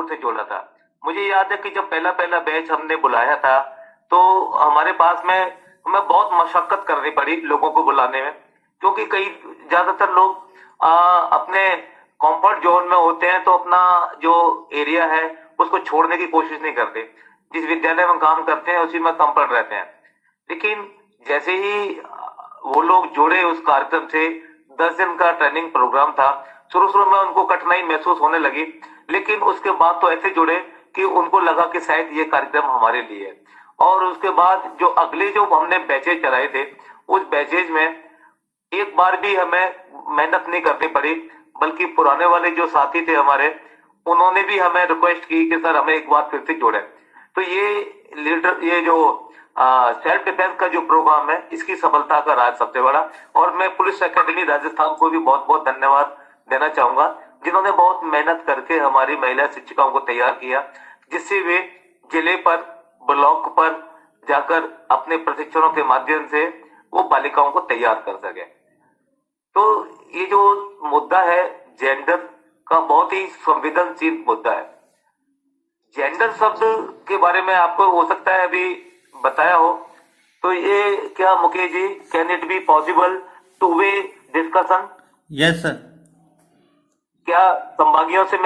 से जोड़ा था। मुझे याद है कि जब पहला पहला बैच हमने बुलाया था तो हमारे पास में हमें बहुत मशक्कत करनी पड़ी लोगों को बुलाने में, क्योंकि कई ज्यादातर लोग अपने कंफर्ट जोन में होते हैं तो अपना जो एरिया है उसको छोड़ने की कोशिश नहीं करते। जिस विद्यालय में काम करते हैं उसी में कंफर्ट रहते हैं। लेकिन जैसे ही वो लोग जुड़े उस कार्यक्रम से, 10 दिन का ट्रेनिंग प्रोग्राम था, शुरू शुरू में उनको कठिनाई महसूस होने लगी, लेकिन उसके बाद तो ऐसे जुड़े कि उनको लगा कि शायद ये कार्यक्रम हमारे लिए है। और उसके बाद जो अगले जो हमने बैचेज चलाए थे, उस बैचेज में एक बार भी हमें मेहनत नहीं करनी पड़ी, बल्कि पुराने वाले जो साथी थे हमारे, उन्होंने भी हमें रिक्वेस्ट की कि सर हमें एक बार फिर से जोड़े। तो ये जो सेल्फ डिफेंस का जो प्रोग्राम है, इसकी सफलता का राज सबसे बड़ा। और मैं पुलिस एकेडमी राजस्थान को भी बहुत बहुत धन्यवाद देना चाहूंगा, जिन्होंने बहुत मेहनत करके हमारी महिला शिक्षिकाओं को तैयार किया, जिससे वे जिले पर, ब्लॉक पर जाकर अपने प्रशिक्षणों के माध्यम से वो बालिकाओं को तैयार कर सके। तो ये जो मुद्दा है जेंडर का, बहुत ही संवेदनशील मुद्दा है। जेंडर शब्द के बारे में आपको हो सकता है अभी बताया हो, तो ये क्या Mukesh ji, can it be possible to way discussion? Yes sir. क्या संभागियों से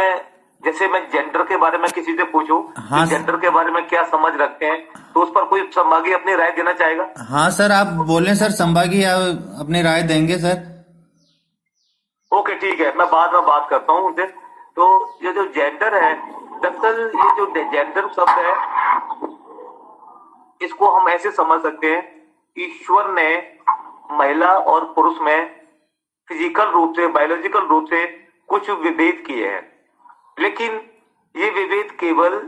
जैसे मैं जेंडर के बारे में किसी से पूछूं, हाँ, जेंडर के बारे में क्या समझ रखते हैं, तो उस पर कोई संभागी अपनी राय देना चाहेगा? हाँ सर, आप बोलें सर, संभागी अपनी राय देंगे सर। ओके ठीक है, मैं बाद में बात करता हूँ उनसे। तो ये जो जेंडर है, दरअसल ये जो जेंडर शब्द है, इसको हम ऐसे समझ सकते हैं, ईश्वर ने महिला और पुरुष में फिजिकल रूप से, बायोलॉजिकल रूप से कुछ विभेद किए हैं, लेकिन ये विभेद केवल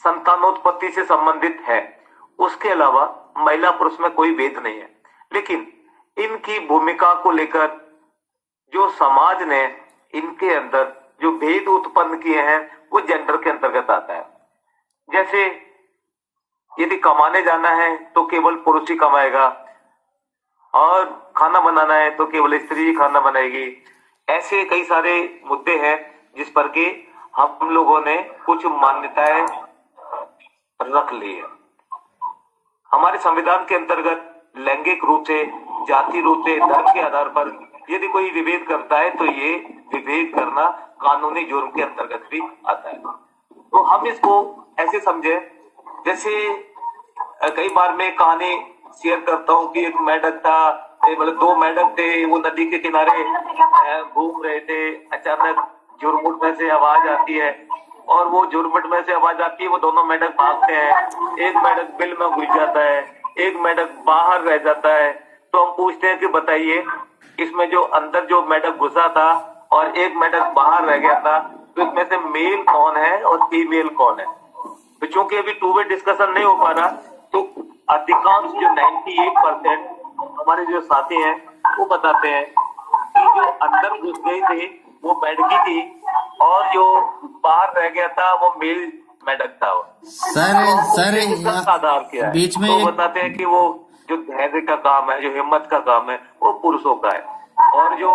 संतानोत्पत्ति से संबंधित है। उसके अलावा महिला पुरुष में कोई भेद नहीं है। लेकिन इनकी भूमिका को लेकर जो समाज ने इनके अंदर जो भेद उत्पन्न किए हैं, वो जेंडर के अंतर्गत आता है। जैसे यदि कमाने जाना है तो केवल पुरुष ही कमाएगा, और खाना बनाना है तो केवल स्त्री ही खाना बनाएगी। ऐसे कई सारे मुद्दे हैं जिस पर कि हम लोगों ने कुछ मान्यताएं रख ली है। हमारे संविधान के अंतर्गत लैंगिक रूप से, जाति रूप से, धर्म के आधार पर यदि कोई विभेद करता है तो ये विभेद करना कानूनी जुर्म के अंतर्गत भी आता है। तो हम इसको ऐसे समझे, जैसे कई बार मैं कहानी शेयर करता हूँ कि एक मेंढक था, मतलब 2 मेंढक थे, वो नदी के किनारे घूम रहे थे। अचानक झुरमुट में से आवाज आती है, और वो झुरमुट में से आवाज आती है, वो दोनों मेंढक भागते हैं। एक मेंढक बिल में घुस जाता है, एक मेंढक बाहर रह जाता है। तो हम पूछते हैं कि बताइए, इसमें जो अंदर जो मेंढक घुसा था और एक मेंढक बाहर रह गया था, तो इसमें से मेल कौन है और फीमेल कौन है? तो चूंकि अभी 2 वे डिस्कशन नहीं हो पा रहा, तो अधिकांश जो 98% हमारे जो साथी हैं वो बताते हैं कि जो अंदर घुस गई थी वो मेंढकी थी, और जो बाहर रह गया था वो मेल मेंढक था। सर आधार क्या है? बीच में तो बताते हैं कि वो जो धैर्य का काम है, जो हिम्मत का काम है, वो पुरुषों का है, और जो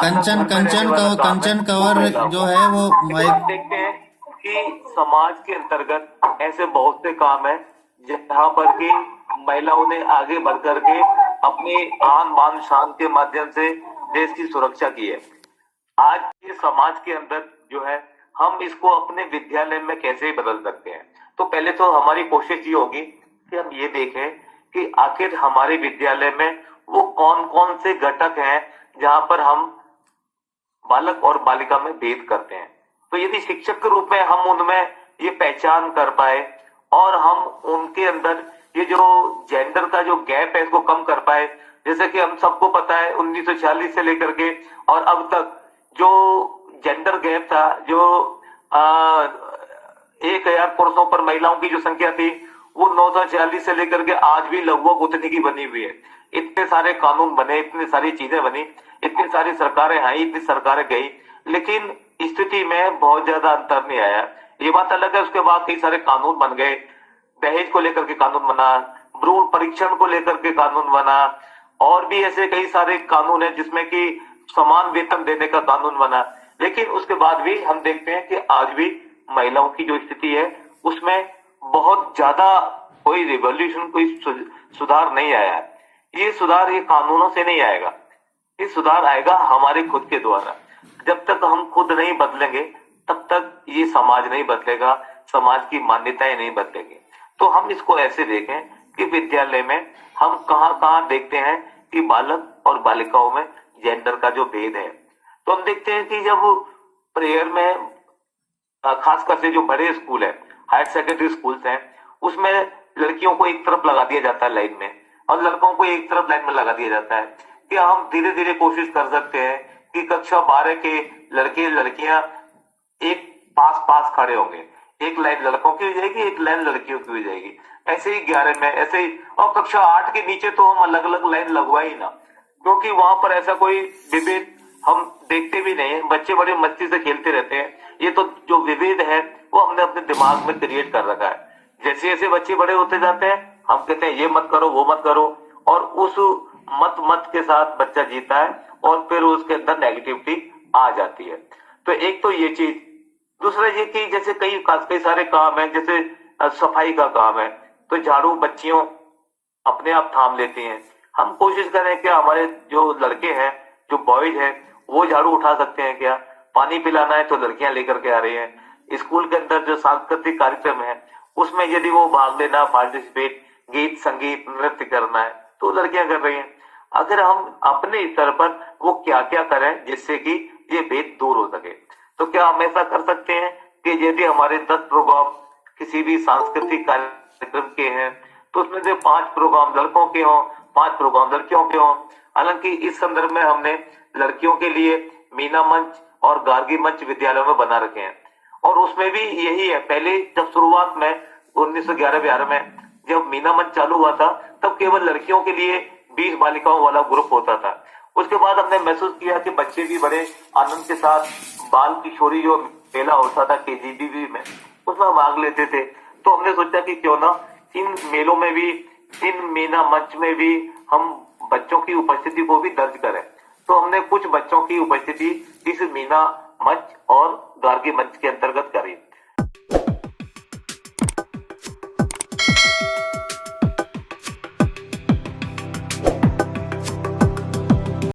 कंचन कवर जो है वो देखते हैं कि समाज के अंतर्गत ऐसे बहुत से काम है जहाँ पर कि महिलाओं ने आगे बढ़ करके अपने आन बान शान के माध्यम से देश की सुरक्षा की है। आज के समाज के अंदर जो है, हम इसको अपने विद्यालय में कैसे बदल सकते हैं? तो पहले तो हमारी कोशिश ये होगी कि हम ये देखें कि आखिर हमारे विद्यालय में वो कौन कौन से घटक हैं जहां पर हम बालक और बालिका में भेद करते हैं। तो यदि शिक्षक के रूप में हम उनमें ये पहचान कर पाए, और हम उनके अंदर ये जो जेंडर का जो गैप है इसको कम कर पाए। जैसे कि हम सबको पता है 1946 से लेकर के और अब तक जो जेंडर गैप था, जो 1000 पुरुषों पर महिलाओं की जो संख्या थी, वो 946 से लेकर के आज भी लगभग उतनी की बनी हुई है। इतने सारे कानून बने, इतनी सारी चीजें बनी, इतनी सारी सरकारें आई, इतनी सरकारें गई, लेकिन स्थिति में बहुत ज्यादा अंतर नहीं आया। ये बात अलग है, उसके बाद कई सारे कानून बन गए, दहेज को लेकर के कानून बना, भ्रूण परीक्षण को लेकर के कानून बना, और भी ऐसे कई सारे कानून है जिसमें कि समान वेतन देने का कानून बना। लेकिन उसके बाद भी हम देखते हैं कि आज भी महिलाओं की जो स्थिति है उसमें बहुत ज्यादा कोई रिवॉल्यूशन, कोई सुधार नहीं आया है। ये सुधार ये कानूनों से नहीं आएगा, ये सुधार आएगा हमारे खुद के द्वारा। जब तक हम खुद नहीं बदलेंगे तब तक ये समाज नहीं बदलेगा, समाज की मान्यताएं नहीं बदलेंगी। तो हम इसको ऐसे देखें कि विद्यालय में हम कहाँ देखते हैं कि बालक और बालिकाओं में जेंडर का जो भेद है, तो हम देखते हैं कि जब प्रेयर में खासकर से जो बड़े स्कूल है, हायर सेकेंडरी स्कूल्स हैं, उसमें लड़कियों को एक तरफ लगा दिया जाता है लाइन में और लड़कों को एक तरफ लाइन में लगा दिया जाता है। कि हम धीरे धीरे कोशिश कर सकते हैं कि कक्षा 12 के लड़के लड़कियां एक पास पास खड़े होंगे, एक लाइन लड़कों की हो जाएगी, एक लाइन लड़कियों की हो जाएगी। ऐसे ही 11 में ऐसे ही, और कक्षा 8 के नीचे तो हम अलग अलग लाइन लगवा ही ना, क्योंकि वहां पर ऐसा कोई विभेद हम देखते भी नहीं है। बच्चे बड़े मस्ती से खेलते रहते हैं। ये तो जो विभेद है वो हमने अपने दिमाग में क्रिएट कर रखा है। जैसे जैसे बच्चे बड़े होते जाते हैं हम कहते हैं ये मत करो वो मत करो, और उस मत के साथ बच्चा जीता है और फिर उसके अंदर नेगेटिविटी आ जाती है। तो एक तो ये चीज, दूसरा ये कि जैसे कई सारे काम है, जैसे सफाई का काम है, तो झाड़ू बच्चियों अपने आप थाम लेती हैं। हम कोशिश करें कि हमारे जो लड़के हैं, जो बॉयज हैं, वो झाड़ू उठा सकते हैं क्या? पानी पिलाना है तो लड़कियां लेकर के आ रही हैं। स्कूल के अंदर जो सांस्कृतिक कार्यक्रम है उसमें यदि वो भाग लेना, पार्टिसिपेट, गीत संगीत नृत्य करना है तो लड़कियां कर रही हैं। अगर हम अपने स्तर पर वो क्या क्या करें जिससे कि ये भेद दूर हो सके, तो क्या हम ऐसा कर सकते हैं कि यदि हमारे 10 प्रोग्राम किसी भी सांस्कृतिक कार्यक्रम के हैं तो उसमें से 5 प्रोग्राम लड़कों के हों, 5 प्रोग्राम लड़कियों के हों। हालांकि इस संदर्भ में हमने लड़कियों के लिए मीना मंच और गार्गी मंच विद्यालयों में बना रखे हैं, और उसमें भी यही है। पहले जब शुरुआत में 1911-12 में जब मीना मंच चालू हुआ था तब केवल लड़कियों के लिए 20 बालिकाओं वाला ग्रुप होता था। उसके बाद हमने महसूस किया कि बच्चे भी बड़े आनंद के साथ बाल किशोरी जो मेला होता था KGBV में, उसमें भाग लेते थे। तो हमने सोचा कि क्यों ना इन मेलों में भी, इन मीना मंच में भी हम बच्चों की उपस्थिति को भी दर्ज करें। तो हमने कुछ बच्चों की उपस्थिति इस मीना मंच और गार्गी मंच के अंतर्गत करी।